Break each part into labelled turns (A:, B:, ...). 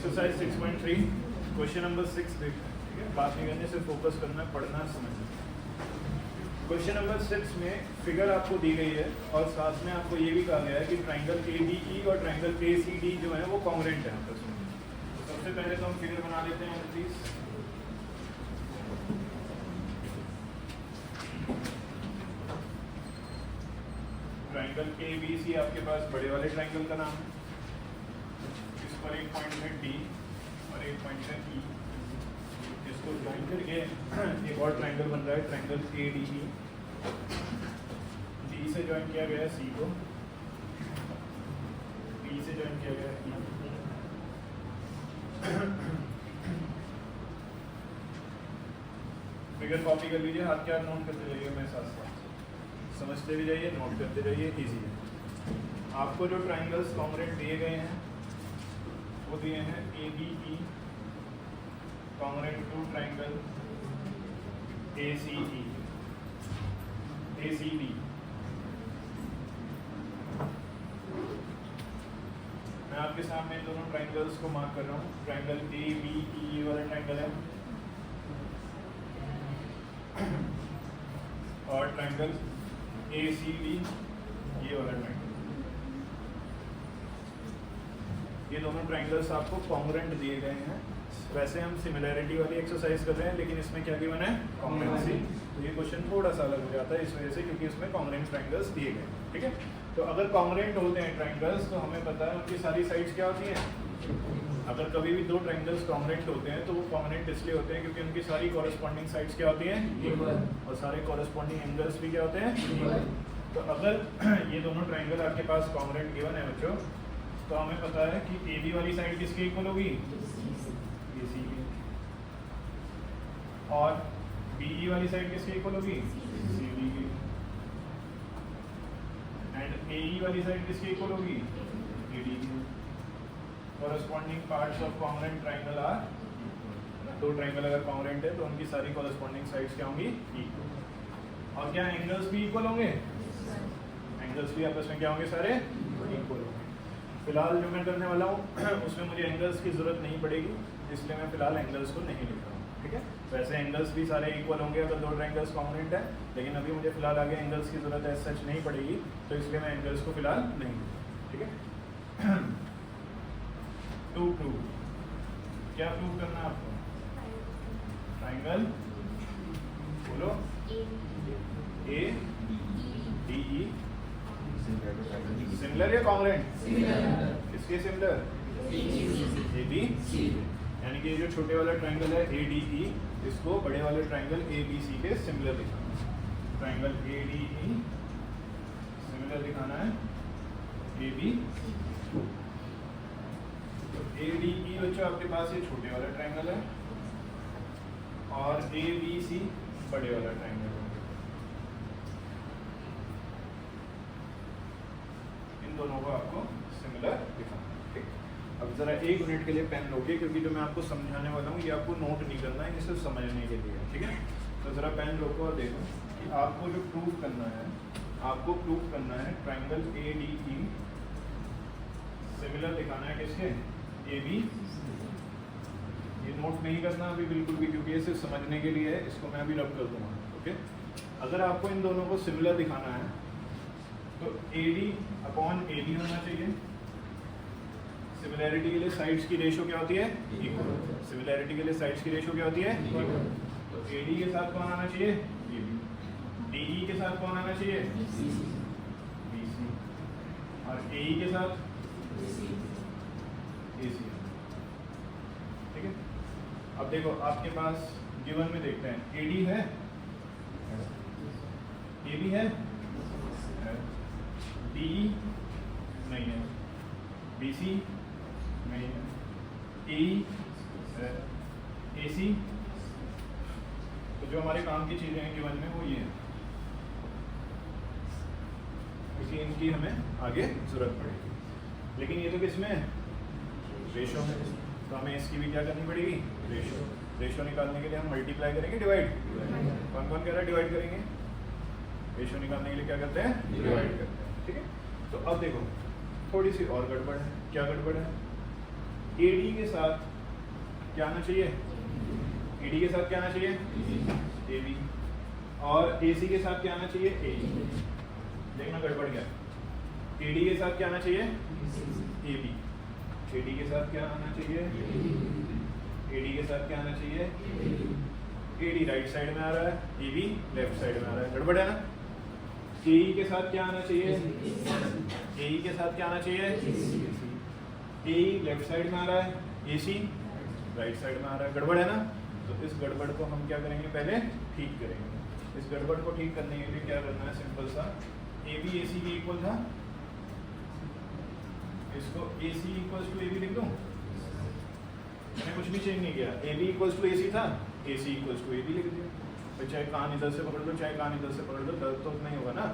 A: Exercise 6.3 question number 6 देखते हैं, ठीक है। बात नहीं करने से फोकस करना है, पढ़ना है, समझना। क्वेश्चन नंबर 6 में फिगर आपको दी गई है और साथ में आपको ये भी कहा गया है कि ट्राइंगल ADE और ट्राइंगल ACD जो है वो कॉन्ग्रुएंट है आपस में। तो सबसे पहले तो हम फिगर बना लेते हैं प्लीज। ट्राइंगल ABC आपके पास बड़े वाले ट्राइंगल का नाम है, इस पर एक पॉइंट है D और एक पॉइंट है E। इसको ज्वाइन करके एक और ट्राइंगल बन रहा है, ट्राइंगल ADE। D से ज्वाइन किया गया है C को, E से ज्वाइन किया गया है E। फिगर कॉपी कर लीजिए, हाथ के हाथ नोट करते जाइए, मैं साथ साथ समझते भी जाइए, नोट करते जाइए, इजी है। आपको जो ट्राइंगल्स कॉन्ग्रुएंट दिए गए हैं वो दिए हैं ADE congruent to triangle ACD। मैं आपके सामने इन दोनों ट्राइंगल्स को मार्क कर रहा हूँ। ट्राइंगल ABE वाला ट्राइंगल है और ट्राइंगल ACD ये वाला ट्राइंगल। ये दोनों ट्राइंगल्स आपको कॉन्ग्रुएंट दिए गए हैं। वैसे हम सिमिलैरिटी वाली एक्सरसाइज कर रहे हैं, लेकिन इसमें क्या गिवन है? कॉन्ग्रुएंसी। तो ये क्वेश्चन थोड़ा सा अलग हो जाता है इस वजह से, क्योंकि इसमें कॉन्ग्रुएंट ट्राइंगल्स दिए गए हैं, ठीक है। तो अगर कॉन्ग्रुएंट होते हैं ट्राइंगल्स तो हमें पता है उनकी सारी साइड्स क्या होती हैं। अगर कभी भी दो ट्राइंगल्स कॉन्ग्रुएंट होते हैं तो वो कॉन्ग्रुएंट इसलिए होते हैं क्योंकि उनकी सारी कॉरेस्पॉन्डिंग साइड्स क्या होती हैं? इक्वल। और सारे कॉरेस्पॉन्डिंग एंगल्स भी क्या होते हैं? इक्वल। तो अगर ये दोनों ट्राइंगल आपके पास कॉन्ग्रुएंट गिवन है बच्चों, तो हमें पता है कि AB वाली साइड किसकी इक्वल होगी? AC की। और BE वाली साइड किसकी इक्वल होगी? CD की। एंड AE वाली साइड किसकी इक्वल होगी? AD की। Corresponding parts of congruent triangle are, दो ट्राइंगल अगर कॉन्ग्रुएंट है तो उनकी सारी कॉरेस्पॉन्डिंग साइड्स क्या होंगी? इक्वल। और क्या एंगल्स भी इक्वल होंगे? एंगल्स भी आपस में क्या होंगे? सारे इक्वल होंगे। फिलहाल जो मैं करने वाला हूँ उसमें मुझे एंगल्स की ज़रूरत नहीं पड़ेगी, इसलिए मैं फिलहाल एंगल्स को नहीं लिख रहा हूँ, ठीक है। वैसे एंगल्स भी सारे इक्वल होंगे अगर दो ट्राइंगल्स कॉन्ग्रुएंट है, लेकिन अभी मुझे फिलहाल आगे एंगल्स की ज़रूरत है सच नहीं पड़ेगी, तो इसलिए मैं एंगल्स को फिलहाल नहीं लिख रहा, ठीक है। टू प्रूव, क्या प्रूव करना है आपको? ट्राइंगल बोलो ADE सिमिलर या कॉन्ग्रुएंट? किसके सिमिलर? ABC। यानी कि जो छोटे वाला ट्राइंगल है ADE, इसको बड़े वाले ट्राइंगल ABC के सिमिलर दिखाना है। ट्राइंगल ADE सिमिलर दिखाना है ABC। तो ADE बच्चों आपके पास ये छोटे वाला ट्राइंगल है और ABC बड़े वाला ट्राइंगल है। दोनों को आपको सिमिलर दिखाना है, ठीक। अब जरा एक मिनट के लिए पेन लोगे, क्योंकि जो मैं आपको समझाने वाला हूँ ये आपको नोट नहीं करना है, ये सिर्फ समझने के लिए, ठीक है। तो जरा पेन रोको और देखो कि आपको जो प्रूव करना है, आपको प्रूव करना है ट्राइंगल ADE सिमिलर दिखाना है किसके? AB। ये नोट नहीं करना अभी बिल्कुल भी, क्योंकि ये सिर्फ समझने के लिए है, इसको मैं अभी रब कर दूंगा, ओके। अगर आपको इन दोनों को सिमिलर दिखाना है तो AD अपॉन AB होना चाहिए। सिमिलैरिटी के लिए साइड्स की रेशो क्या होती है? इक्वल। सिमिलैरिटी के लिए साइड्स की रेशो क्या होती है? इक्वल। तो AD के साथ कौन आना चाहिए? AB। DE के साथ कौन आना चाहिए? BC। और AE के साथ AC। ठीक है। अब देखो आपके पास गिवन में देखते हैं, AD है, AB है, DE नहीं है, BC नहीं है, AE है, AC। तो जो हमारे काम की चीज़ें हैं गिवन में वो ये है, क्योंकि इनकी हमें आगे जरूरत पड़ेगी। लेकिन ये तो किसमें है? रेशो में। तो हमें इसकी भी क्या करनी पड़ेगी? रेशो। रेशो निकालने के लिए हम मल्टीप्लाई करेंगे, डिवाइड। कौन कौन कह रहा है डिवाइड करेंगे? रेशो निकालने के लिए क्या करते हैं? डिवाइड करते हैं, ठीक है। तो अब देखो थोड़ी सी और गड़बड़ है। क्या गड़बड़ है? AD के साथ क्या आना चाहिए? AD के साथ क्या आना चाहिए? AB। और AC के साथ क्या आना चाहिए? AE। देखना गड़बड़ गया। AD के साथ क्या आना चाहिए? AB। AD के साथ क्या आना चाहिए? AD के साथ क्या आना चाहिए? AD राइट साइड में आ रहा है, AB लेफ्ट साइड में आ रहा है, गड़बड़ है ना? AE के साथ क्या आना चाहिए? AE के साथ क्या आना चाहिए? AE लेफ्ट साइड में आ रहा है, AC राइट साइड में आ रहा है, गड़बड़ है ना? तो इस गड़बड़ को हम क्या करेंगे? पहले ठीक करेंगे। इस गड़बड़ को ठीक करने के लिए क्या करना है? सिंपल सा, AB AC के इक्वल था, इसको AC इक्वल्स टू AB लिख दूं। मैंने कुछ भी चेंज नहीं किया, AB इक्वल्स टू AC था, AC इक्वल्स टू AB लिख दिया। तो चाहे कान इधर से पकड़ लो, चाहे कान इधर से पकड़ लो, दर्द तो नहीं होगा ना।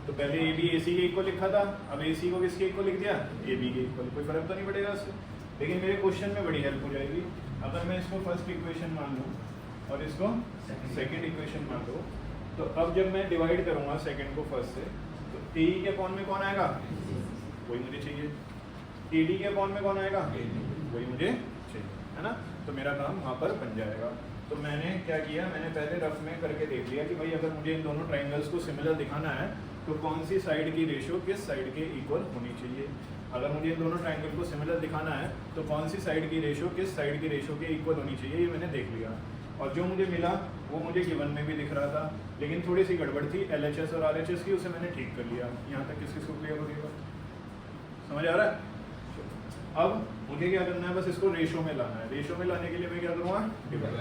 A: तो पहले AB AC के इक्वल लिखा था, अब AC को किसके इक्वल लिख दिया? AB के इक्वल। कोई फर्क तो नहीं पड़ेगा इससे, लेकिन मेरे क्वेश्चन में बड़ी हेल्प हो जाएगी। अगर मैं इसको फर्स्ट इक्वेशन मान लूँ और इसको सेकंड इक्वेशन मान लूँ, तो अब जब मैं डिवाइड करूँगा सेकंड को फर्स्ट से, तो AE के अपॉन में कौन आएगा? वही मुझे चाहिए। AD के अपॉन में कौन आएगा? वही मुझे चाहिए, है ना? तो मेरा काम वहाँ पर बन जाएगा। तो मैंने क्या किया? मैंने पहले रफ में करके देख लिया कि भाई अगर मुझे इन दोनों ट्राइंगल्स को सिमिलर दिखाना है तो कौन सी साइड की रेशियो किस साइड के इक्वल होनी चाहिए। अगर मुझे इन दोनों ट्राइंगल को सिमिलर दिखाना है तो कौन सी साइड की रेशियो किस साइड की रेशियो के इक्वल होनी चाहिए, ये मैंने देख लिया। और जो मुझे मिला वो मुझे गिवन में भी दिख रहा था, लेकिन थोड़ी सी गड़बड़ थी LHS और RHS की, उसे मैंने ठीक कर लिया। यहाँ तक किस किसको क्लियर हो गया? समझ आ रहा है? अब मुझे क्या करना है? बस इसको रेशो में लाना है। रेशो में लाने के लिए मैं क्या करूँगा? डिवाइड।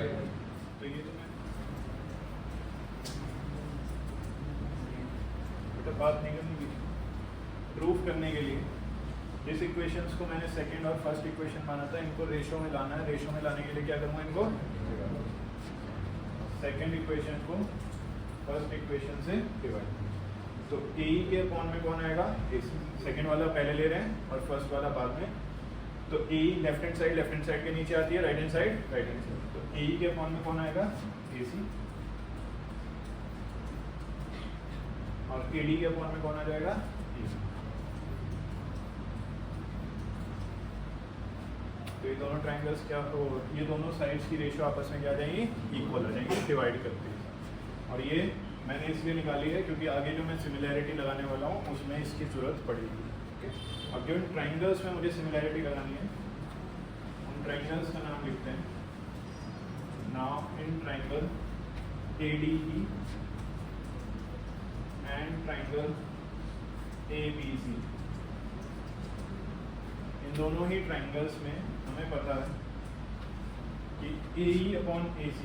A: तो ये तो मैं बेटा बात नहीं करनी की, प्रूफ करने के लिए जिस इक्वेशंस को मैंने सेकंड और फर्स्ट इक्वेशन माना था, इनको रेशो में लाना है। रेशो में लाने के लिए क्या करूँगा? इनको सेकंड इक्वेशन को फर्स्ट इक्वेशन से डिवाइड। तो AE के अपॉन में कौन आएगा? AC। सेकंड वाला पहले ले रहे हैं और फर्स्ट वाला बाद में। तो AE लेफ्ट हैंड साइड के नीचे आती है, राइट हैंड साइड तो AE के अपॉन में कौन आएगा? AC। और AD के अपॉन में कौन आ जाएगा? AC। तो ये दोनों ट्राइंगल्स क्या, ये दोनों साइड्स की रेशियो आपस में क्या आ जाएंगी? इक्वल हो जाएंगी, डिवाइड करते हैं। और ये मैंने इसलिए निकाली है क्योंकि आगे जो मैं सिमिलैरिटी लगाने वाला हूँ उसमें इसकी जरूरत पड़ेगी। अब जो इन ट्राइंगल्स में मुझे सिमिलैरिटी लगानी है, उन ट्राइंगल्स का नाम लिखते हैं। Now in triangle ADE and triangle ABC, इन दोनों ही ट्राइंगल्स में हमें पता है कि AE upon AC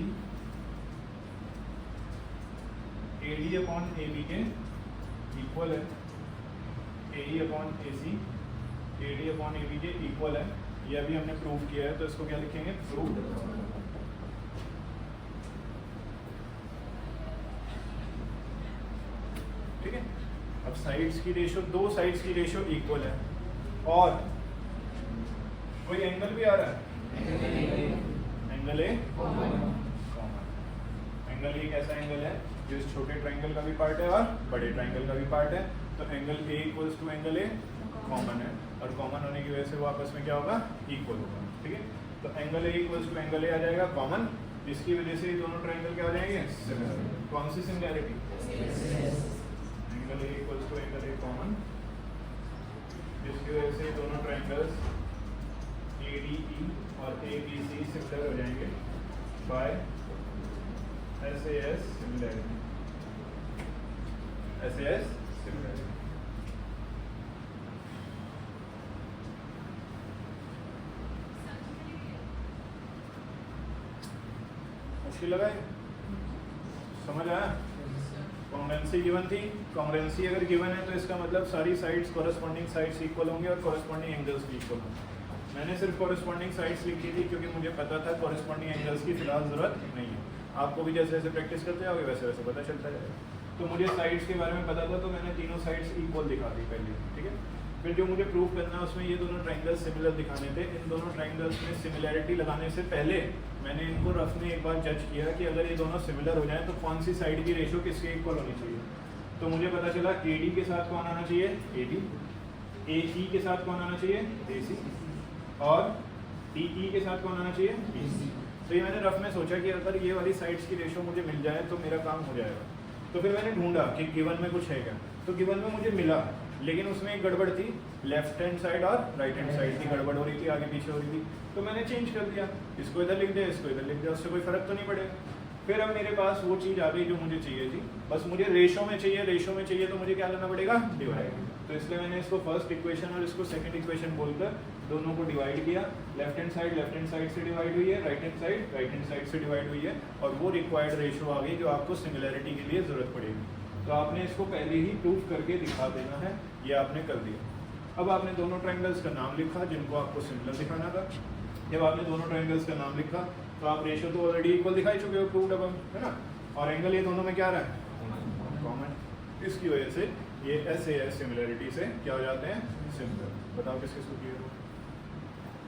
A: AD upon AB के इक्वल है, AE upon AC AD upon AB के इक्वल है। ये अभी हमने प्रूव किया है, तो इसको क्या लिखेंगे? प्रूव। ठीक है। अब साइड्स की रेशियो, दो साइड्स की रेशियो इक्वल है और कोई एंगल भी आ रहा है, angle A common. Angle A कैसा एंगल है? जो इस छोटे ट्राइंगल का भी पार्ट है और बड़े ट्राइंगल का भी पार्ट है। तो angle A equals to angle A common है, और कॉमन होने की वजह से वो आपस में क्या होगा? इक्वल होगा। ठीक है। तो angle A equals to angle A आ जाएगा कॉमन, जिसकी वजह से ये दोनों ट्राइंगल क्या हो जाएंगे? सिमिलर। कौन सी similarity? Angle A equals to angle A common, जिसकी वजह से दोनों ट्राइंगल्स ADE और ABC सिमिलर हो जाएंगे by SAS similarity. SAS similarity. मुश्किल लगा है? समझ आया? कॉन्ग्रुएंसी गिवन थी। कॉन्ग्रुएंसी अगर गिवन है तो इसका मतलब सारी साइड्स कोरस्पॉन्डिंग साइड्स इक्वल होंगे और कोरस्पॉन्डिंग एंगल्स भी इक्वल होंगे। मैंने सिर्फ कोरस्पॉन्डिंग साइड्स लिखी थी क्योंकि मुझे पता था कोरस्पॉन्डिंग एंगल्स की फिलहाल जरूरत नहीं है। आपको भी जैसे जैसे प्रैक्टिस करते जाओगे वैसे वैसे पता चलता जाएगा। तो मुझे साइड्स के बारे में पता था, तो मैंने तीनों साइड्स इक्वल दिखा दी पहले। ठीक है। फिर जो मुझे प्रूव करना है उसमें ये दोनों ट्राइंगल्स सिमिलर दिखाने थे। इन दोनों ट्राइंगल्स में सिमिलैरिटी लगाने से पहले मैंने इनको रफ में एक बार जज किया कि अगर ये दोनों सिमिलर हो जाए तो कौन सी साइड की रेशियो किसके इक्वल होनी चाहिए। तो मुझे पता चला AD के साथ कौन आना चाहिए? AD। AE के साथ कौन आना चाहिए? AC। और टी के साथ कौन आना चाहिए? BC। तो ये मैंने रफ में सोचा कि अगर ये वाली साइड्स की रेशो मुझे मिल जाए तो मेरा काम हो जाएगा। तो फिर मैंने ढूंढा कि गिवन में कुछ है क्या, तो गिवन में मुझे मिला, लेकिन उसमें एक गड़बड़ थी, लेफ्ट हैंड साइड और राइट हैंड साइड की गड़बड़ हो रही थी, आगे पीछे हो रही थी। तो मैंने चेंज कर दिया, इसको इधर लिख दिया, इसको इधर लिख दिया, उससे कोई फर्क तो नहीं पड़ेगा। फिर अब मेरे पास वो चीज़ आ गई जो मुझे चाहिए थी, बस मुझे रेशो में चाहिए, रेशो में चाहिए तो मुझे क्या करना पड़ेगा? डिवाइड। तो इसलिए मैंने इसको फर्स्ट इक्वेशन और इसको सेकंड इक्वेशन बोलकर दोनों को डिवाइड किया। लेफ्ट हैंड साइड से डिवाइड हुई है, राइट हैंड साइड से डिवाइड हुई है, और वो रिक्वायर्ड रेशो आ गई जो आपको सिमिलैरिटी के लिए ज़रूरत पड़ेगी। तो आपने इसको पहले ही प्रूफ करके दिखा देना है, ये आपने कर दिया। अब आपने दोनों ट्रायंगल्स का नाम लिखा जिनको आपको सिमिलर दिखाना था। जब आपने दोनों ट्रायंगल्स का नाम लिखा तो आप रेशो तो ऑलरेडी इक्वल दिखाई चुके हो, प्रूव्ड अब हम, है ना, और एंगल ये दोनों में क्या रहा है? कॉमन। इसकी वजह से ये SAS सिमिलरिटी से क्या हो जाते हैं? सिमिलर। बताओ किसके इसको क्लियर हो?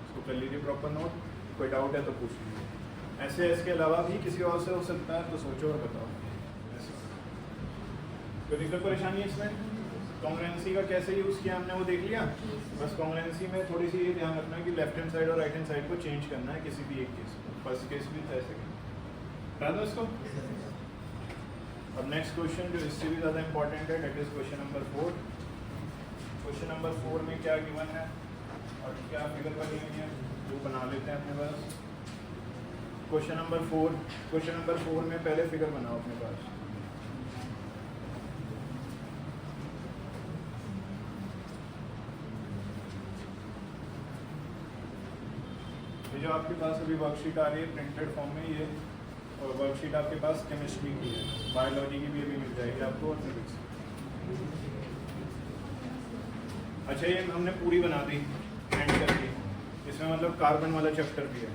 A: इसको कर लीजिए प्रॉपर नोट, कोई डाउट है तो पूछ लीजिए। SAS के अलावा भी किसी और से हो सकता है, तो सोचो और बताओ। कोई दिक्कत परेशानी है इसमें? कॉन्ग्रुएंसी का कैसे यूज़ किया हमने वो देख लिया। बस कॉन्ग्रुएंसी में थोड़ी सी ये ध्यान रखना है कि लेफ्ट हैंड साइड और राइट हैंड साइड को चेंज करना है किसी भी एक केस में, फर्स्ट केस भी था सेकंड। बता दो इसको। अब नेक्स्ट क्वेश्चन जो इससे भी ज़्यादा इंपॉर्टेंट है, that is question number 4। Question number 4 में क्या गिवन है और क्या फिगर बनी हुई है वो बना लेते हैं अपने पास। क्वेश्चन नंबर 4 में पहले फिगर बनाओ अपने पास। जो आपके पास अभी वर्कशीट आ रही है प्रिंटेड फॉर्म में, ये और वर्कशीट आपके पास केमिस्ट्री की है, बायोलॉजी की भी अभी मिल जाएगी आपको, और फिजिक्स। अच्छा, ये हमने पूरी बना दी एंड करके, इसमें मतलब कार्बन वाला चैप्टर भी है।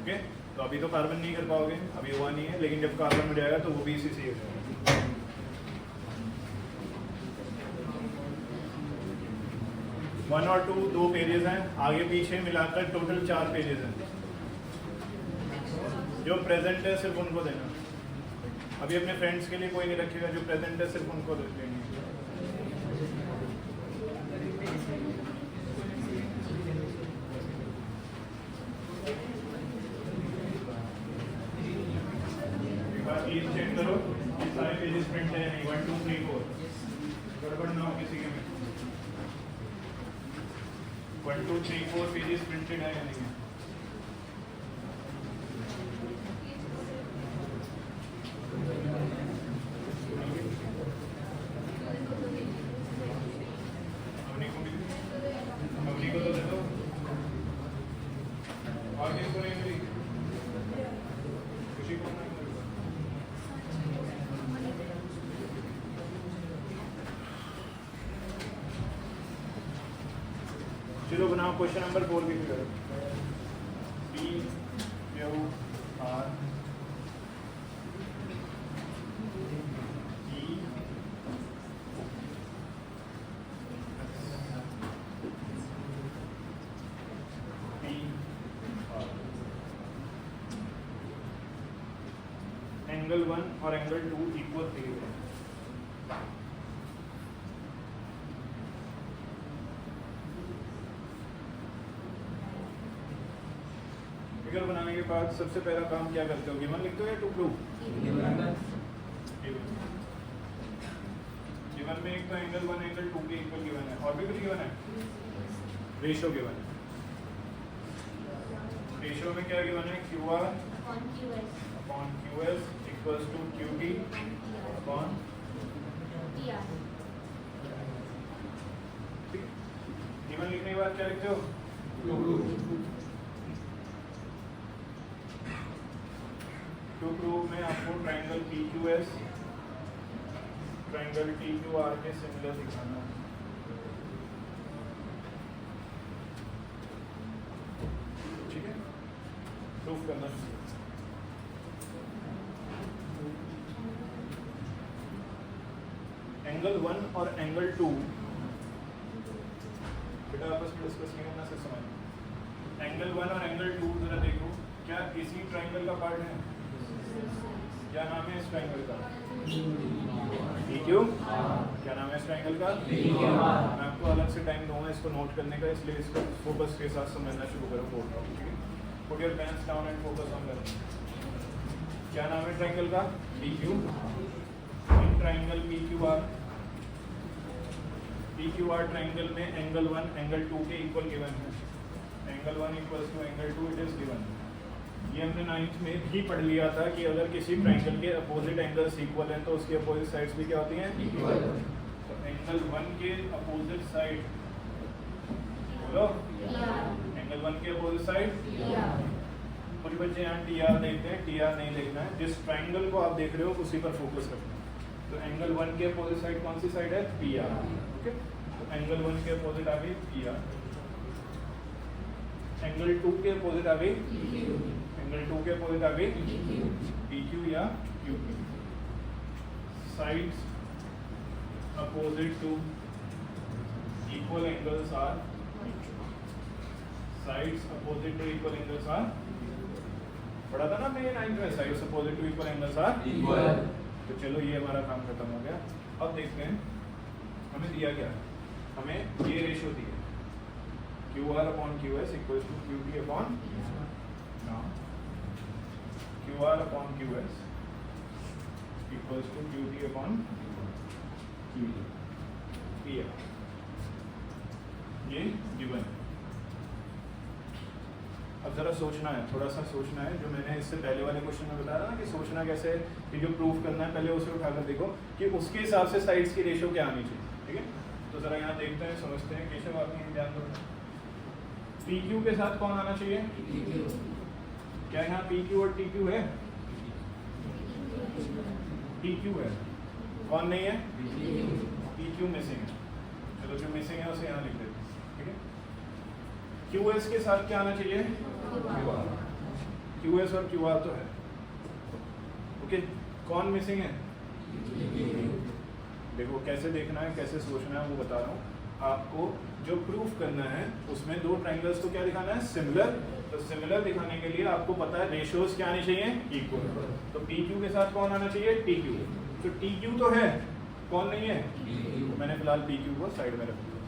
A: ओके, तो अभी तो कार्बन नहीं कर पाओगे, अभी हुआ नहीं है, लेकिन जब कार्बन हो जाएगा तो वो भी इसी से हो जाएगा। वन और 2 पेजेस हैं, आगे पीछे मिलाकर टोटल 4 पेजेस हैं। जो प्रेजेंट है सिर्फ उनको देना, अभी अपने फ्रेंड्स के लिए कोई नहीं रखेगा, जो प्रेजेंट है सिर्फ उनको देंगे। एक बार प्लीज चेक करो सारे पेजेस प्रिंट है नहीं, 1 2 3 4 गड़बड़ ना हो किसी के में। 1 2 3 4 पेजेस प्रिंटेड है या नहीं है? अवनी को तो दे दो, और किसको नहीं मिली? खुशी को नहीं मिली। चलो बनाओ क्वेश्चन नंबर 4 की figure. P Q R E P R। Angle 1 और एंगल 2 इक्वल दिए हुए हैं। फिगर बनाने के बाद सबसे पहला काम क्या करते हो? गिवन लिखते हो या टू प्रूव? गिवन में एक तो एंगल 1 एंगल 2 के इक्वल गिवन है, और भी कुछ गिवन है? रेशो गिवन है। रेशो में क्या गिवन है? QR upon QS equals to QT upon PR। Given लिखने के बाद क्या लिखते हो? टू प्रूव में आपको ट्रायंगल PQS ट्रायंगल TQR के सिमिलर दिखाना है। ठीक है, प्रूव करना। एंगल 1 और एंगल 2 बेटा आपस में डिस्कस नहीं करना, सिर्फ समझ। एंगल 1 और एंगल 2 जरा देखो, क्या इसी ट्रायंगल का पार्ट है? क्या नाम है इस ट्रायंगल का? PQ। क्या नाम है इस ट्रायंगल का? मैं आपको अलग से टाइम दूंगा इसको नोट करने का, इसलिए इसको फोकस के साथ समझना शुरू करो। बोल रहा हूँ, ठीक है? Put your pens down and focus on learning. क्या नाम है ट्रायंगल का? PQ। In triangle PQR triangle में एंगल 1 एंगल 2 के इक्वल गिवन है। Angle 1 equals to angle 2 it is given. ये हमने 9th में भी पढ़ लिया था कि अगर किसी ट्रायंगल के अपोजिट एंगल्स इक्वल हैं तो उसकी अपोजिट साइड्स भी क्या होती हैं? इक्वल। तो एंगल 1 के अपोजिट साइड बोलो, एंगल 1 के अपोजिट साइड। कुछ बच्चे यहाँ TR देखते हैं, TR नहीं देखना है, जिस ट्रायंगल को आप देख रहे हो उसी पर फोकस रखना है। तो एंगल 1 के अपोजिट साइड कौन सी साइड है? PR। ओके, तो एंगल 1 के अपोजिट आ गई PR, एंगल 2 के अपोजिट आ गई, एंगल 2 के अपोजिट आ गई PQ या QP। Sides opposite to equal angles are, sides opposite to equal angles are, पढ़ा था ना हमने 9th में, sides opposite to equal angles are equal. तो चलो ये हमारा काम खत्म हो गया। अब देखते हैं हमें दिया क्या है। हमें ये रेशियो दी है QR upon QS equals to QT upon QR upon QS equals to QT upon PR। ये गिवन है। अब जरा सोचना है, थोड़ा सा सोचना है। जो मैंने इससे पहले वाले क्वेश्चन में बताया ना कि सोचना कैसे है, कि जो प्रूफ करना है पहले उसे उठाकर देखो कि उसके हिसाब से साइड्स की रेशियो क्या आनी चाहिए। ठीक है, तो जरा यहाँ देखते हैं, समझते हैं कैसे बात नहीं, ध्यान दो। PQ के साथ कौन आना चाहिए? क्या यहाँ PQ और TQ है? TQ है, कौन नहीं है? PQ मिसिंग है। चलो जो मिसिंग है उसे यहाँ लिख देते हैं। ठीक है, QS के साथ क्या आना चाहिए? QR। QS और QR तो है। ओके, कौन मिसिंग है? देखो कैसे देखना है, कैसे सोचना है वो बता रहा हूँ आपको। जो प्रूफ करना है उसमें दो ट्रायंगल्स को क्या दिखाना है? सिमिलर। तो सिमिलर दिखाने के लिए आपको पता है रेशियोज क्या आनी चाहिए? इक्वल। तो PQ के साथ कौन आना चाहिए? TQ। तो TQ तो है, कौन नहीं है? मैंने फिलहाल PQ को साइड में रख दिया।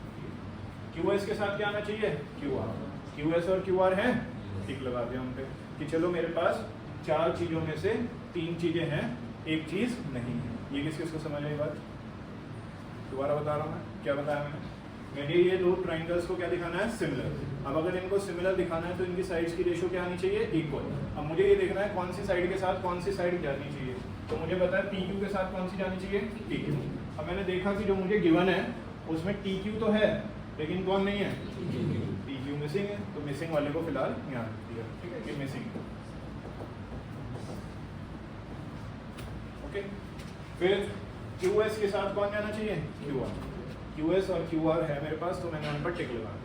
A: QS के साथ क्या आना चाहिए? QR। QS और QR है, टिक लगा दिया उन पे कि चलो मेरे पास 4 चीज़ों में से 3 चीज़ें हैं, एक चीज़ नहीं है। ये किस किस को समझ आई बात? दोबारा बता रहा हूँ मैं, क्या बताया मैंने ये दो ट्राइंगल्स को क्या दिखाना है? सिमिलर। अब अगर इनको सिमिलर दिखाना है तो इनकी साइड्स की रेशियो क्या आनी चाहिए? इक्वल। अब मुझे ये देखना है कौन सी साइड के साथ कौन सी साइड जानी चाहिए। तो मुझे पता है PQ के साथ कौन सी जानी चाहिए? TQ। अब मैंने देखा कि जो मुझे गिवन है उसमें TQ तो है लेकिन कौन नहीं है? PQ मिसिंग है। तो मिसिंग वाले को फिलहाल यहाँ रख दिया। ठीक है, ये मिसिंग है। ओके, फिर QS के साथ कौन जाना चाहिए? QR। QS और QR है मेरे पास तो मैंने उन पर टिक लगाया।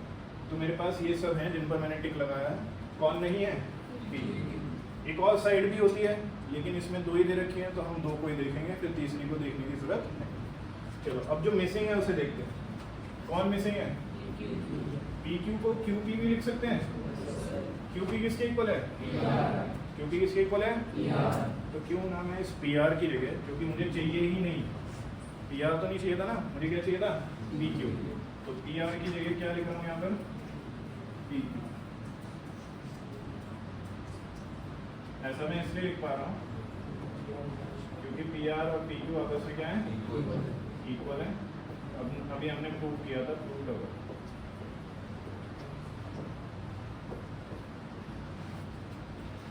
A: तो मेरे पास ये सब हैं जिन पर मैंने टिक लगाया है। कौन नहीं है? PQ। एक और साइड भी होती है लेकिन इसमें 2 ही दे रखी है तो हम 2 को ही देखेंगे, फिर तीसरी को देखने की जरूरत नहीं। चलो अब जो मिसिंग है उसे देखते हैं। कौन मिसिंग है? PQ को QP भी लिख सकते हैं। QP किसके इक्वल है? QP किसके इक्वल है? तो क्यों नाम है इस PR की जगह, क्योंकि मुझे चाहिए ही नहीं PR तो नहीं चाहिए था ना, मुझे क्या चाहिए था? PQ। तो PR की जगह क्या लिख रहा हूँ यहाँ पर? PQ। ऐसा मैं इसलिए लिख पा रहा हूँ क्योंकि PR और PQ आपस में क्या है? इक्वल है। अब अभी हमने प्रूव किया था, प्रूव होगा।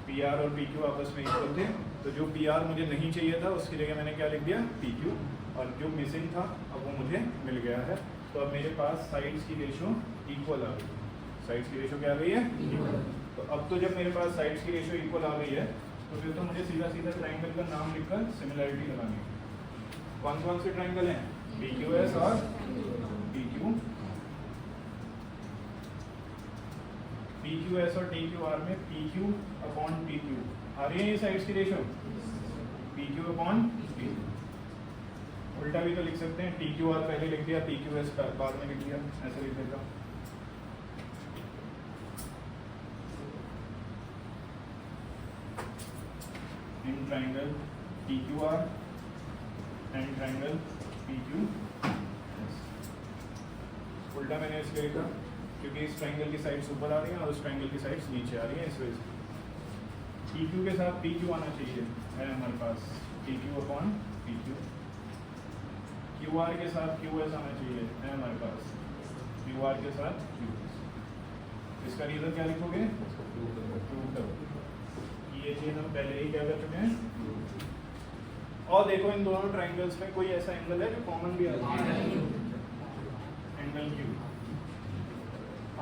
A: PR और PQ आपस में इक्वल थे, तो जो PR मुझे नहीं चाहिए था उसकी जगह मैंने क्या लिख दिया? PQ। और जो मिसिंग था अब वो मुझे मिल गया है। तो अब मेरे पास साइड्स की रेशो इक्वल आ गई है। साइड्स की रेशो क्या आ गई है? इक्वल। तो अब तो जब मेरे पास साइड्स की रेशो इक्वल आ गई है तो फिर तो मुझे सीधा सीधा ट्राइंगल का नाम लिखकर सिमिलरिटी लगानी है। कौन कौन से ट्राइंगल हैं? PQS और PQ। PQS और TQR में PQ अपॉन TQ आ रही है ये साइड्स की रेशो, PQ अपॉन TQ। उल्टा भी तो लिख सकते हैं, TQR पहले लिख दिया, PQS बाद में लिख दिया, ऐसे लिख देता हूँ। In triangle PQR and triangle PQS। उल्टा मैंने इसलिए लिखा क्योंकि इस ट्रायंगल की साइड्स ऊपर आ रही हैं और उस ट्रायंगल की साइड्स नीचे आ रही हैं, इस वजह से PQ के साथ PQ आना चाहिए है हमारे पास, PQ अपॉन PQ। QR के साथ QS आना चाहिए है हमारे पास, QR के साथ QS। इसका रीजन क्या लिखोगे? ये चीज हम पहले ही क्या कर चुके हैं। और देखो इन दोनों ट्रायंगल्स में कोई ऐसा एंगल है जो कॉमन भी आ रहा है, एंगल Q।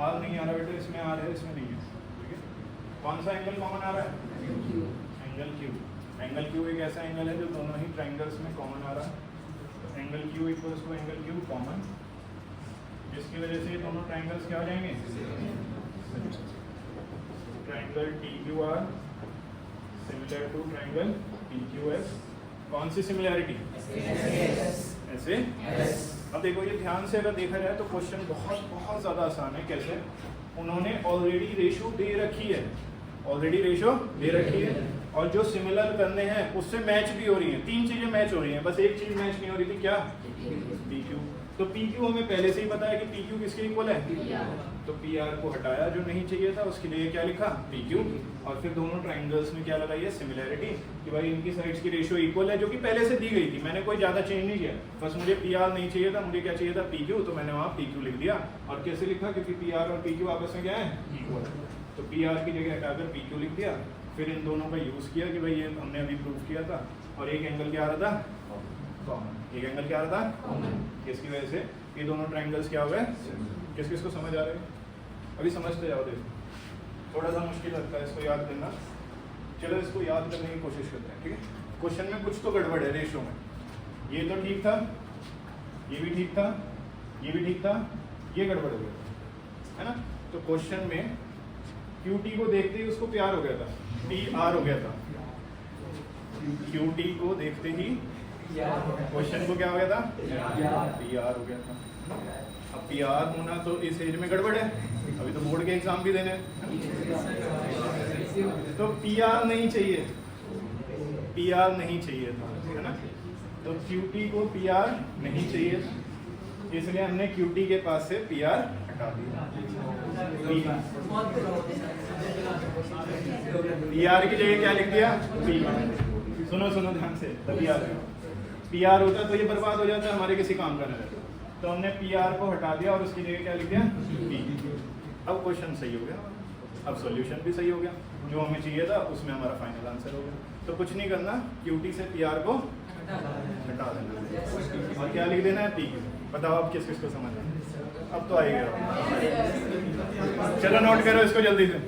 A: R नहीं आ रहा बेटा, इसमें R है, इसमें नहीं है, ठीक है। कौन सा एंगल कॉमन आ रहा है? Angle Q। एंगल Q एक ऐसा एंगल है जो दोनों ही ट्रायंगल्स में कॉमन आ रहा है। Angle Q equals to angle Q common, जिसकी वजह से दोनों ट्रायंगल्स क्या हो जाएंगे? Triangle TQR similar to triangle PQS। कौन सी सिमिलैरिटी? ऐसे। अब देखो ये ध्यान से अगर देखा जाए तो क्वेश्चन बहुत बहुत ज़्यादा आसान है। कैसे? उन्होंने ऑलरेडी रेशो दे रखी है, ऑलरेडी रेशो दे रखी है, और जो सिमिलर करने हैं उससे मैच भी हो रही हैं। तीन चीज़ें मैच हो रही हैं, बस एक चीज़ मैच नहीं हो रही थी, क्या? PQ। तो PQ हमें पहले से ही पता है कि PQ किसके इक्वल है, तो PR को हटाया जो नहीं चाहिए था, उसके लिए क्या लिखा? PQ। और फिर दोनों ट्रायंगल्स में क्या लगाई है? सिमिलैरिटी, कि भाई इनकी साइड्स की रेशियो इक्वल है, जो कि पहले से दी गई थी। मैंने कोई ज़्यादा चेंज नहीं किया, बस मुझे PR नहीं चाहिए था, मुझे क्या चाहिए था? PQ। तो मैंने वहाँ PQ लिख दिया। और कैसे लिखा? क्योंकि PR और PQ आपस में क्या है? इक्वल। तो PR की जगह हटाकर PQ लिख दिया। फिर इन दोनों का यूज़ किया कि भाई ये हमने अभी प्रूव किया था, और एक एंगल क्या आ रहा था? कॉमन। एक एंगल क्या आ रहा था? इसकी वजह से ये दोनों ट्रायंगल्स क्या हो गए? किस किस को समझ आ रहे हैं? अभी समझते जाओ। देखो थोड़ा सा मुश्किल लगता है इसको याद करना, चलो इसको याद करने की कोशिश करते हैं, ठीक है। क्वेश्चन में कुछ तो गड़बड़ है रेशो में। ये तो ठीक था, ये भी ठीक था, ये भी ठीक था, ये गड़बड़ हो गया है ना। तो क्वेश्चन में QT को देखते ही उसको प्यार हो गया था, PR हो गया था। QT को देखते ही क्वेश्चन को क्या हो गया था? PR हो गया था। अब PR होना तो इस एज में गड़बड़ है, अभी तो बोर्ड के एग्जाम भी देने हैं, तो PR नहीं चाहिए, PR नहीं चाहिए था, है ना। तो QT को PR नहीं चाहिए, इसलिए हमने QT के पास से PR हटा दिया। PR की जगह क्या लिख दिया? P। सुनो सुनो ध्यान से, PR होता तो ये बर्बाद हो जाता, हमारे किसी काम का नहीं। तो हमने PR को हटा दिया और उसकी जगह क्या लिख दिया? P। अब क्वेश्चन सही हो गया, अब सॉल्यूशन भी सही हो गया, जो हमें चाहिए था उसमें हमारा फाइनल आंसर हो गया। तो कुछ नहीं करना, QT से PR को हटा देना और क्या लिख देना है? PQ। बताओ अब किस किस को समझ आया? अब तो आएगा, चलो नोट करो इसको जल्दी से।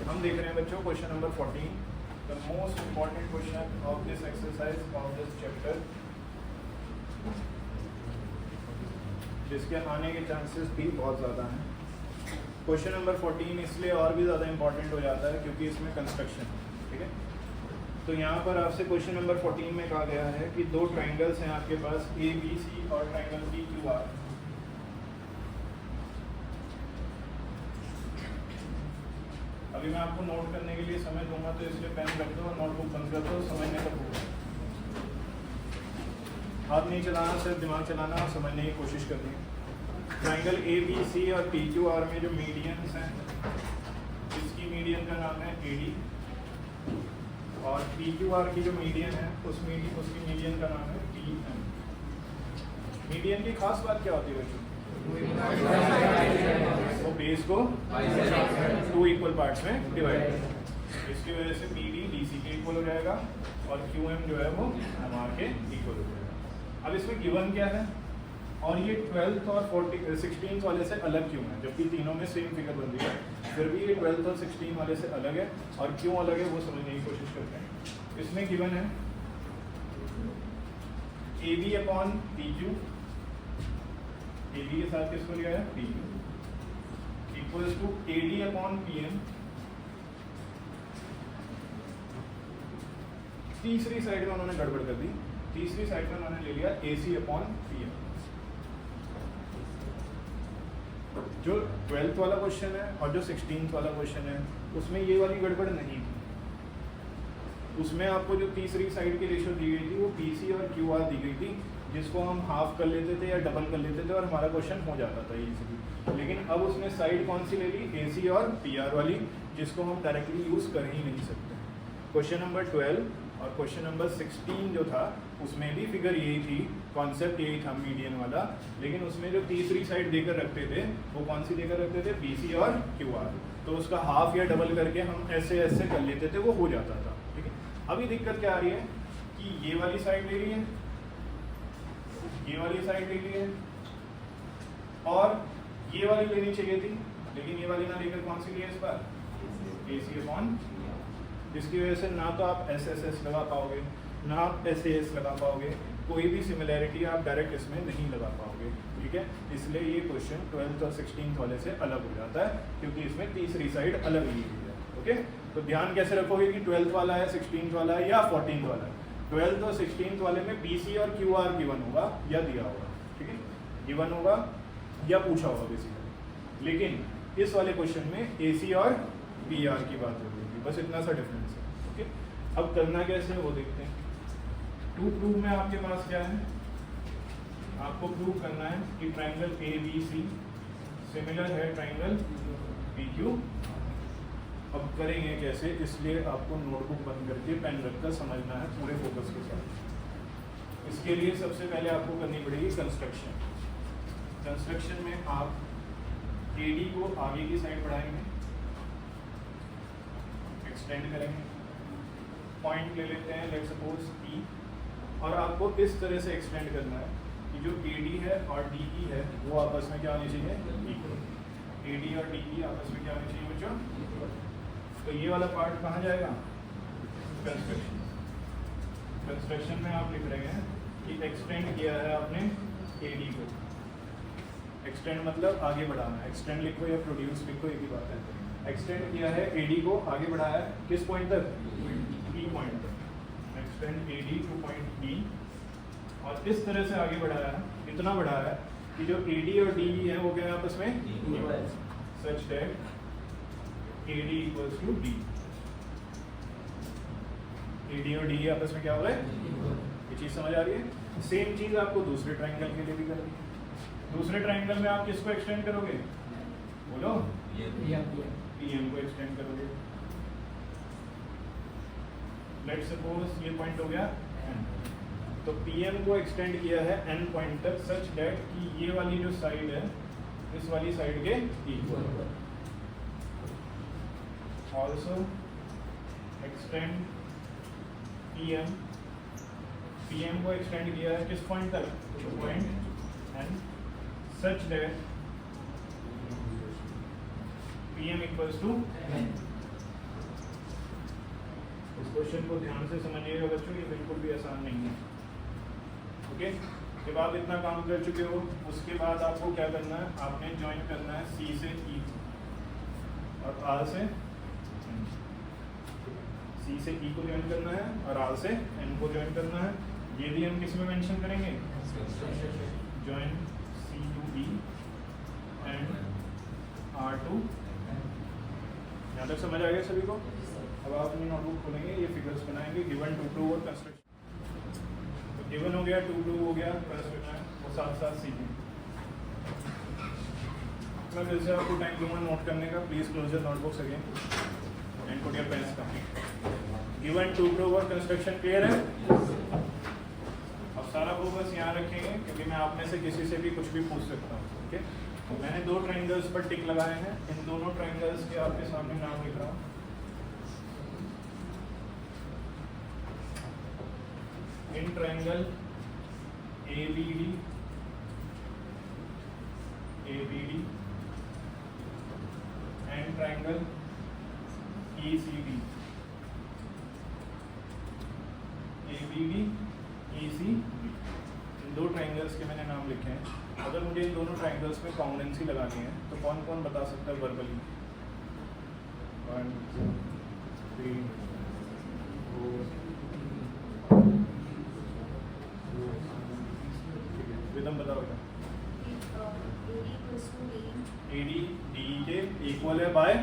A: हम देख रहे हैं बच्चों question number 14, the most important question of this exercise of this chapter, जिसके आने के चांसेस भी बहुत ज़्यादा हैं। क्वेश्चन नंबर 14 इसलिए और भी ज़्यादा इंपॉर्टेंट हो जाता है क्योंकि इसमें कंस्ट्रक्शन, ठीक है। तो यहाँ पर आपसे क्वेश्चन नंबर 14 में कहा गया है कि दो ट्रायंगल्स हैं आपके पास, ABC और ट्रायंगल PQR। अभी मैं आपको नोट करने के लिए समय दूंगा, तो इसलिए पेन रख दो और नोटबुक बंद कर दो, समझने का पूरा हाथ नहीं चलाना, सिर्फ दिमाग चलाना और समझने की कोशिश करनी है। ट्रायंगल ABC और PQR में जो मीडियंस हैं, इसकी मीडियन का नाम है AD, और PQR की जो मीडियन है उसकी मीडियन का नाम है PM। मीडियन की खास बात क्या होती है बच्चों? वो बेस को 2 इक्वल पार्ट्स में डिवाइड है। इसकी वजह से PD DC के इक्वल हो जाएगा और QM जो है वो MR के इक्वल हो जाएगा। अब इसमें गिवन क्या है, और ये 12th और 16th वाले से अलग क्यों है, जबकि तीनों में सेम फिगर बन रही है, फिर भी ये 12th और 16 वाले से अलग है, और क्यों अलग है वो समझने की कोशिश करते हैं। इसमें गिवन है AB अपॉन PQ, AB के साथ किसको लिया है? PQ equals to AD upon PM। तीसरी साइड में उन्होंने गड़बड़ कर दी, तीसरी साइड में उन्होंने ले लिया AC अपॉन PM। जो 12th वाला क्वेश्चन है और जो 16th वाला क्वेश्चन है उसमें ये वाली गड़बड़ नहीं थी, उसमें आपको जो तीसरी साइड की रेशो दी गई थी वो PC और QR दी गई थी, जिसको हम हाफ कर लेते थे या डबल कर लेते थे और हमारा क्वेश्चन हो जाता था इजीली। लेकिन अब उसने साइड कौन सी ले ली, AC और PR वाली, जिसको हम डायरेक्टली यूज़ कर ही नहीं सकते। क्वेश्चन नंबर 12 और क्वेश्चन नंबर 16 जो था उसमें भी फिगर यही थी, कॉन्सेप्ट यही था मीडियन वाला, लेकिन उसमें जो तीसरी साइड देकर रखते थे वो कौन सी देकर रखते थे, PC और QR। तो उसका हाफ या डबल करके हम ऐसे ऐसे कर लेते थे, वो हो जाता था। ठीक है, अभी दिक्कत क्या आ रही है कि ये वाली साइड ले रही है, ये वाली साइड ले ली है और ये वाली लेनी चाहिए थी, लेकिन ये वाली ना लेकर कौन सी ली है इस बार, AC/, जिसकी वजह से ना तो आप SSS लगा पाओगे ना आप SAS लगा पाओगे, कोई भी सिमिलैरिटी आप डायरेक्ट इसमें नहीं लगा पाओगे। ठीक है, इसलिए ये क्वेश्चन 12th और 16th वाले से अलग हो जाता है, क्योंकि इसमें तीसरी साइड अलग ली हुई है। ओके, तो ध्यान कैसे रखोगे कि 12th वाला है, 16th वाला है या 14th वाला है। 12th और 16th वाले में PC और QR गिवन होगा या दिया होगा, ठीक है, गिवन होगा या पूछा होगा बेसिकली, लेकिन इस वाले क्वेश्चन में AC और PR की बात होगी, बस इतना सा डिफरेंस है। ओके, अब करना कैसे है वो देखते हैं। टू प्रूव में आपके पास क्या है, आपको प्रूव करना है कि ट्राइंगल ABC सिमिलर है ट्राइंगल PQ। अब करेंगे कैसे, इसलिए आपको नोटबुक बंद करके पेन रखकर समझना है पूरे फोकस के साथ। इसके लिए सबसे पहले आपको करनी पड़ेगी कंस्ट्रक्शन। कंस्ट्रक्शन में आप AD को आगे की साइड बढ़ाएंगे, एक्सटेंड करेंगे, पॉइंट ले लेते हैं लेट्स सपोज P, और आपको इस तरह से एक्सटेंड करना है कि जो AD है और DE है वो आपस में क्या होनी चाहिए, इक्वल। AD और DE आपस में क्या होनी चाहिए बच्चों, तो ये वाला पार्ट कहाँ जाएगा, कंस्ट्रक्शन। कंस्ट्रक्शन में आप लिख रहे हैं कि एक्सटेंड किया है आपने AD को, एक्सटेंड मतलब आगे बढ़ाना, एक्सटेंड लिखो या प्रोड्यूस लिखो एक ही बात है। एक्सटेंड किया है AD को, आगे बढ़ाया है किस पॉइंट तक, P पॉइंट तक। Extend AD two point P, और इस तरह से आगे बढ़ाया है, इतना बढ़ाया है कि जो AD और DE है वो क्या है आपस में, such that AD equals to D। AD और DE आपस में क्या हो रहा है, ये चीज समझ आ रही है। सेम चीज आपको दूसरे ट्राइंगल के लिए भी करनी है। दूसरे ट्राइंगल में आप किसको एक्सटेंड करोगे, बोलो, PM को एक्सटेंड करोगे। लेट्स सपोज ये पॉइंट हो गया N, तो PM को एक्सटेंड किया है N पॉइंट तक सच दैट कि ये वाली जो साइड है इस वाली साइड के इक्वल। ऑल्सो एक्सटेंड PM को एक्सटेंड किया है किस पॉइंट तक, point N, such that PM equals to N। इस क्वेश्चन को ध्यान से समझिएगा बच्चों, ये बिल्कुल भी आसान नहीं है। ओके, जब आप इतना काम कर चुके हो उसके बाद आपको क्या करना है, आपने ज्वाइन करना है C से E और R से N। C से E को ज्वाइन करना है और R से N को ज्वाइन करना है। ये भी हम किस में मेंशन करेंगे, join C to E and R to N। यहाँ तक समझ आ गया सभी को। अब आप अपनी नोटबुक खोलेंगे, ये फिगर्स बनाएंगे, गिवन टू प्रूव और कंस्ट्रक्शन। तो गिवन हो गया, टू प्रूव हो गया, कंस्ट्रक्शन वो साथ साथ सीखें। मैं फिर से आपको टाइम दूंगा नोट करने का, please close your notebooks again and put your pens down. Given to prove और कंस्ट्रक्शन क्लियर है। अब सारा फोकस यहाँ रखेंगे क्योंकि मैं आप में से किसी से भी कुछ भी पूछ सकता हूँ। ओके, मैंने दो ट्राइंगल्स पर टिक लगाए हैं, इन दोनों ट्राइंगल्स के आपके सामने नाम लिख रहा हूँ। In triangle ABD and triangle ECD इन दो ट्राइंगल्स के मैंने नाम लिखे हैं। अगर मुझे इन दोनों ट्राइंगल्स में कॉन्ग्रुएंसी लगानी है तो कौन कौन बता सकता है वर्बली, 1 2 3 4 विदम बताओ बेटा। AD DE के इक्वल है बाय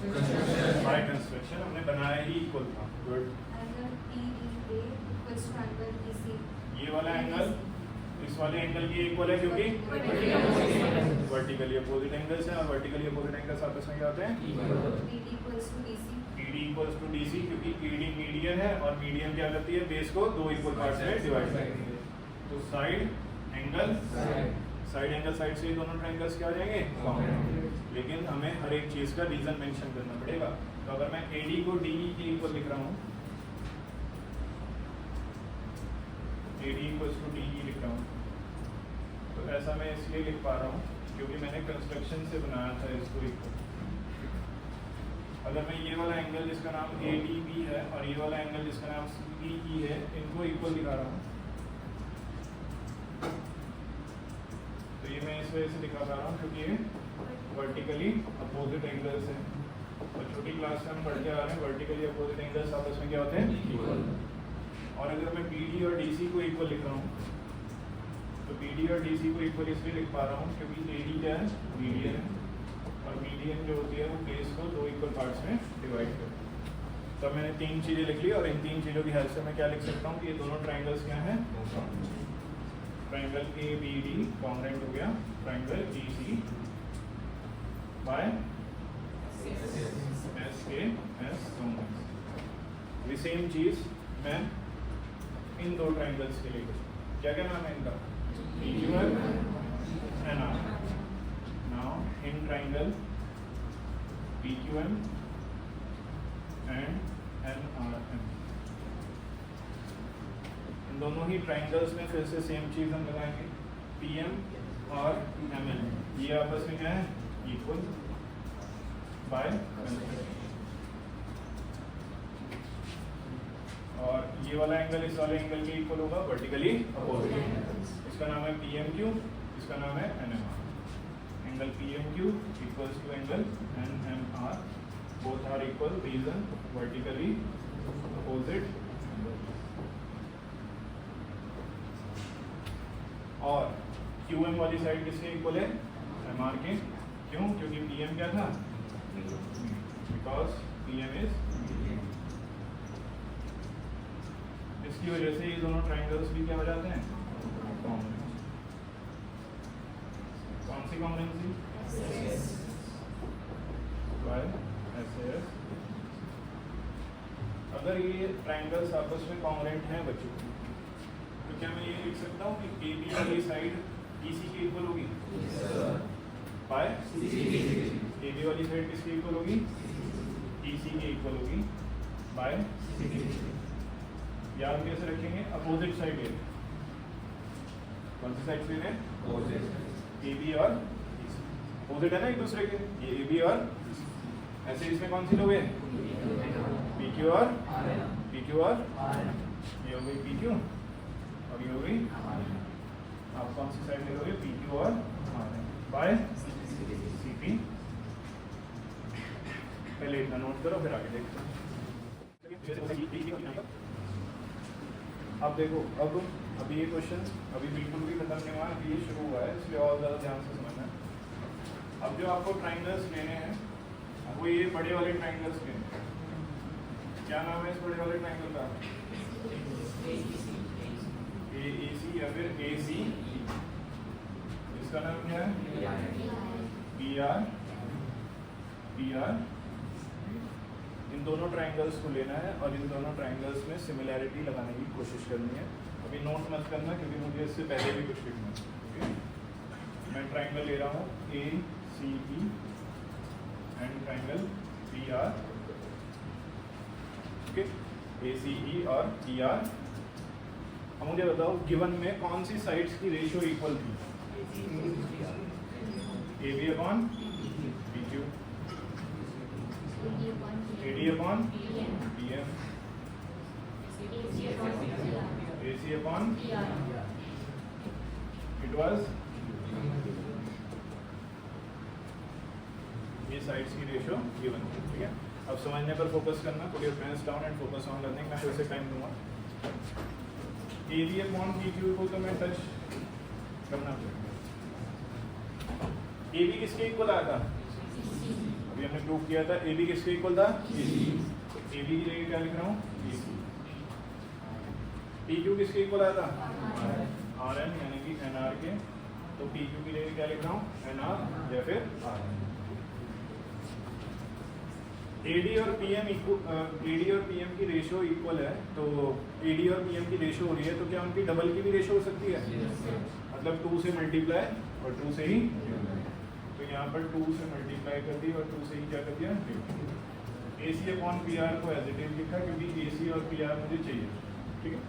A: बाय कंस्ट्रक्शन हमने बनाया ही इक्वल था। गुड। ये वाला एंगल इस वाले एंगल की इक्वल है क्योंकि वर्टिकली अपोजिट एंगल्स हैं और वर्टिकली अपोजिट एंगल्स आपस में क्या होते हैं? PD इक्वल्स टू DC, क्योंकि PD मीडियन है और मीडियन क्या करती है? बेस को दो इक्वल पार्ट्स में डिवाइड करती है। तो साइड एंगल साइड से दोनों ट्रायंगल्स क्या हो जाएंगे? लेकिन हमें हर एक चीज का रीजन मेंशन करना पड़ेगा। तो अगर मैं AD को DE के इक्वल लिख रहा हूँ, AD इक्वल्स टू DE लिख रहा हूँ, तो ऐसा मैं इसलिए लिख पा रहा हूँ क्योंकि मैंने कंस्ट्रक्शन से बनाया था इसको इक्वल। अगर मैं ये वाला एंगल जिसका नाम ADB है और ये वाला एंगल जिसका नाम CDE है, इनको इक्वल दिखा रहा हूँ, तो ये मैं इस वजह से दिखा पा रहा हूँ क्योंकि ये वर्टिकली अपोजिट एंगल्स हैं। और छोटी क्लास में हम पढ़ के आ रहे हैं वर्टिकली अपोजिट एंगल्स आपस में क्या होते हैं? इक्वल। और अगर मैं BD और DC को इक्वल लिख रहा हूँ, तो BD और DC को इक्वल इसलिए लिख पा रहा हूँ क्योंकि AD क्या है? मीडियन है और मीडियन जो होती है वो बेस को दो इक्वल पार्ट्स में डिवाइड करती है। तो मैंने तीन चीज़ें लिख ली और इन तीन चीज़ों की हेल्प से मैं क्या लिख सकता हूँ कि ये दोनों ट्राइंगल्स क्या हैं? ट्राइंगल ABD कॉन्ग्रुएंट हो गया triangle GC by SKS congruent. ये सेम चीज़ मैं इन दो ट्राइंगल्स के लिए क्या क्या नाम है इनका? PQM and R। Now in triangle PQM and NRM, इन दोनों ही ट्राइंगल्स में फिर से सेम चीज हम लगाएंगे, PM और MN, ये आपस में क्या है? Equal by construction. और ये वाला एंगल इस वाले एंगल के इक्वल होगा वर्टिकली अपोजिट। इसका नाम है PMQ, इसका नाम है NMR। Angle PMQ equals to angle NMR, both are equal, reason vertically opposite. और QM वाली साइड किसके इक्वल है? MR के। क्यों? क्योंकि PM क्या था? बिकॉज PM इज, इसकी वजह से ये दोनों ट्राइंगल्स भी क्या हो जाते हैं? कौन सी कॉम्बिनेंसी? SAS। अगर ये ट्राइंगल्स आपस में कॉन्ग्रुएंट हैं बच्चों, तो क्या मैं ये लिख सकता हूँ कि AB वाली साइड EC की इक्वल होगी? बाय AB वाली साइड किसकी इक्वल होगी? EC की इक्वल होगी बाय CD। याद कैसे रखेंगे? अपोजिट साइड है। कौन सी साइड से है? AB और अपोजिट है ना एक दूसरे के, ये AB और ऐसे इसमें कौन सी लोगे? PQ और ये हो गई PQ और ये हो गई, आप कौन सी साइड ले लोगे? PQ और बाय CP। पहले इतना नोट करो फिर आगे देखते हैं। अब देखो, अब अभी ये क्वेश्चन अभी बिल्कुल भी खत्म नहीं हुआ है, अभी ये शुरू हुआ है, इसलिए और ज़्यादा ध्यान से समझना है। अब जो आपको ट्राइंगल्स लेने हैं वो ये बड़े वाले ट्राइंगल्स लेने हैं। क्या नाम है इस बड़े वाले ट्राइंगल का? AEC या फिर ACE। इसका नाम क्या है? PR। इन दोनों ट्राइंगल्स को लेना है और इन दोनों ट्राइंगल्स में सिमिलैरिटी लगाने की कोशिश करनी है। अभी नोट मत करना क्योंकि मुझे इससे पहले भी कुछ लिखना है। मैं ट्राइंगल ले रहा हूँ ACE and triangle PR। Okay, ACE और PR। अब मुझे बताओ गिवन में कौन सी साइड्स की रेशियो इक्वल थी? AB upon PQ, AD upon PM, AC upon it was, ये साइड्स की रेशियो गिवन है। ठीक है, अब समझने पर फोकस करना, put your pens down and focus on learning. मैं फिर से टाइम दूंगा। AB अपॉन PQ को तो मैं टच करना पड़ेगा। AB किसके इक्वल आया था? अभी हमने प्रूव किया था ए बी किसके इक्वल था, ए बी की जगह क्या लिख रहा हूँ, ए सी। पी क्यू किसके इक्वल आया था, आर एन यानी कि एन आर के, तो पी क्यू की जगह क्या लिख रहा हूँ, एन आर या फिर आर एन। एडी और पीएम की रेशियो इक्वल है, तो एडी और पीएम की रेशियो हो रही है, तो क्या उनकी डबल की भी रेशियो हो सकती है, मतलब 2 से मल्टीप्लाई और 2 से ही, तो यहाँ पर 2 से मल्टीप्लाई कर दी और 2 से ही क्या कर दिया, ए सी अपॉन पी आर को एज इट इज लिखा क्योंकि ए सी और पी आर मुझे चाहिए, ठीक है।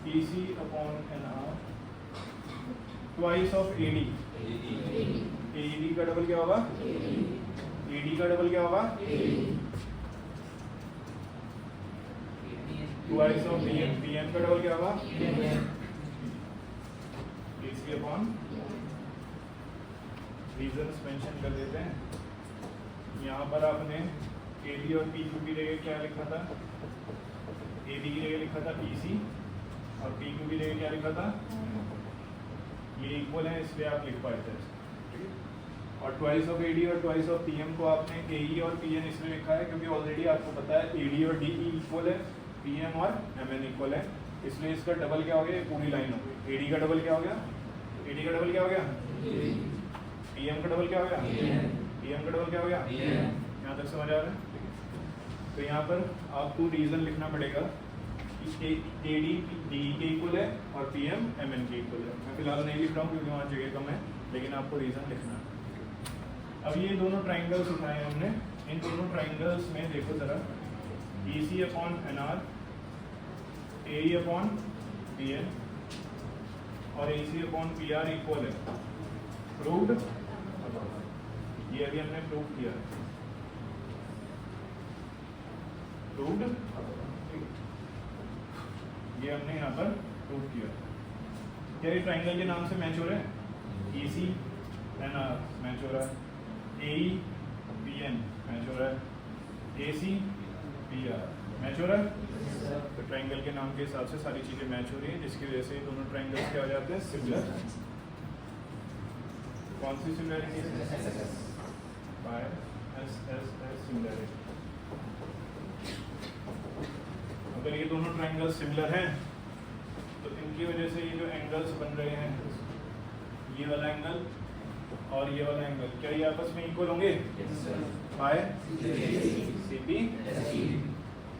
A: A C upon N R twice of A D का डबल क्या होगा, ए डी का डबल क्या होगा, ट्वाइस ऑफ पी एम का डबल क्या होगा, A C upon, reasons mention कर देते हैं। यहाँ पर आपने ए बी और पी क्यू की जगह क्या लिखा था, ए बी की जगह लिखा था पी सी और पी क्यू की जगह क्या लिखा था, ये इक्वल है इसलिए आप लिख पाए थे, ठीक है। और ट्वाइस ऑफ ए डी और ट्वाइस ऑफ पी एम को आपने ए ई और पी एन इसलिए लिखा है क्योंकि ऑलरेडी आपको पता है ए डी और डी ई इक्वल है, पी एम और एम एन इक्वल है, इसलिए इसका डबल क्या हो गया, पूरी लाइन हो गई। ए डी का डबल क्या हो गया, ए डी का डबल क्या हो गया, पी एम का डबल क्या हो गया, पी एम का डबल क्या हो गया, यहाँ तक समझ आ रहा है। तो यहाँ पर आपको रीजन लिखना पड़ेगा कि ए डी डी के इक्वल है और पी एम एम एन के इक्वल है। मैं फिलहाल नहीं लिख रहा हूँ क्योंकि वहाँ जगह कम है, लेकिन आपको रीजन लिखना है। अब ये दोनों ट्राइंगल्स उठाए हमने, इन दोनों ट्राइंगल्स में देखो जरा, ई सी upon N are, A E upon P N और A C upon P R equal है, प्रूव्ड, ये अभी हमने प्रूव किया, प्रूव्ड, ये हमने यहाँ पर प्रूव किया। क्या ये ट्राइंगल के नाम से मैच हो रहे हैं, ई सी एन आर मैच हो रहा है, ए ई पी एन मैच हो रहा है, A C P R match हो रहा है। तो ट्राइंगल के नाम के हिसाब से सारी चीज़ें मैच हो रही हैं, जिसकी वजह से दोनों ट्राइंगल्स क्या हो जाते हैं, सिमिलर। कौन सी सिमिलरिटी है, सिमिलरिटी। अगर ये दोनों ट्राइंगल्स सिमिलर हैं तो इनकी वजह से ये जो एंगल्स बन रहे हैं, ये वाला एंगल और ये वाला एंगल, क्या ये आपस में इक्वल होंगे, बाय सी पी।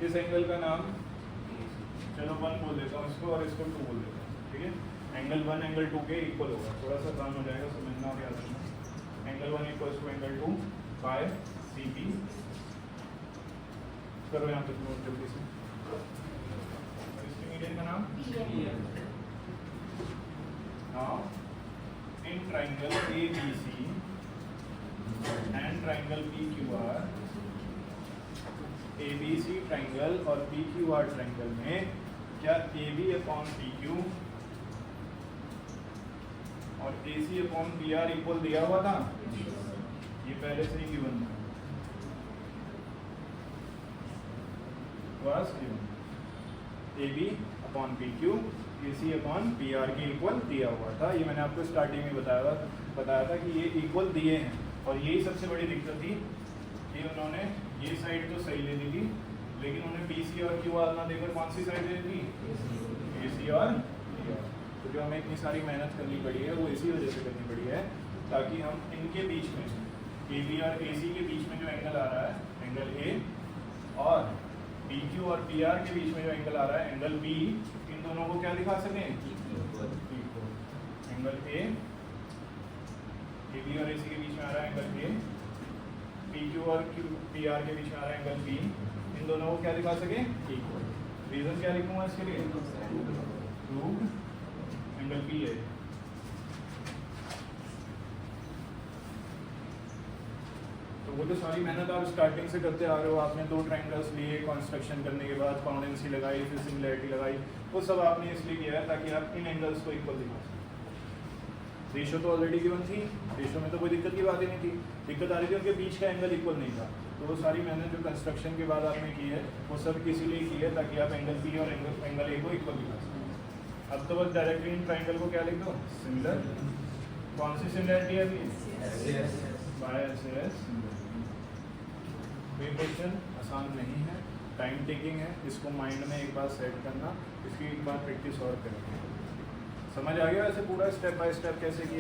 A: इस एंगल का नाम चलो 1 बोल देता हूँ इसको और इसको 2 बोल देता हूँ, ठीक है। एंगल 1 एंगल 2 के इक्वल होगा, थोड़ा सा काम हो जाएगा समझना और याद रखना। Angle 1 equals to angle 2 by C P. करो यहाँ तक नोट जल्दी से, इसके मीडियन का नाम in triangle A B C and triangle P Q R, A B C triangle और पी क्यू आर ट्राइंगल में क्या A B upon P Q और A C upon P R equal दिया हुआ था, ये पहले से ही गिवन था, was given। A B upon P Q A C upon P R के इक्वल दिया हुआ था, ये मैंने आपको स्टार्टिंग में बताया था कि ये इक्वल दिए हैं। और यही सबसे बड़ी दिक्कत थी कि उन्होंने ये साइड तो सही ले ली थी, लेकिन उन्हें बी सी और क्यू आर ना देकर कौन सी साइड दे दी, ए सी और पी आर। तो जो हमें इतनी सारी मेहनत करनी पड़ी है वो इसी वजह से करनी पड़ी है, ताकि हम इनके बीच में ए बी और ए सी के बीच में जो एंगल आ रहा है, एंगल ए, और पी क्यू और पी आर के बीच में जो एंगल आ रहा है, एंगल बी, इन दोनों को क्या दिखा सकें, एंगल ए बी और ए सी के बीच में आ रहा है एंगल ए, पी क्यू और पी आर के बीच में आ रहा है एंगल बी, इन दोनों को क्या दिखा सकें, इक्वल। रीजन क्या लिखूंगा इसके लिए, प्रूव्ड एंगल पी है। तो वो जो सारी मेहनत आप स्टार्टिंग से करते आ रहे हो, आपने 2 ट्राइंगल्स लिए, कंस्ट्रक्शन करने के बाद कॉन्डेंसी लगाई, फिर सिमिलरिटी लगाई, वो सब आपने इसलिए किया है ताकि आप इन एंगल्स को इक्वल दिखा सकें। रेशो तो ऑलरेडी गिवन थी, रेशो में तो कोई दिक्कत की बात ही नहीं थी, दिक्कत आ रही थी उनके बीच का एंगल इक्वल नहीं था। तो वो सारी मेहनत जो कंस्ट्रक्शन के बाद आपने की है वो सब इसीलिए की है ताकि आप एंगल पी और एंगल ए को इक्वल दिखा सकें। अब तो बस डायरेक्टली इन ट्राइंगल को क्या लिख दो, सिमिलर। कौन सी सिमिलरिटी है अभी, बाय एस ये क्वेश्चन आसान नहीं है, टाइम टेकिंग है, इसको माइंड में एक बार सेट करना, इसकी एक बार प्रैक्टिस और करेंगे। समझ आ गया वैसे पूरा स्टेप बाय स्टेप कैसे किया?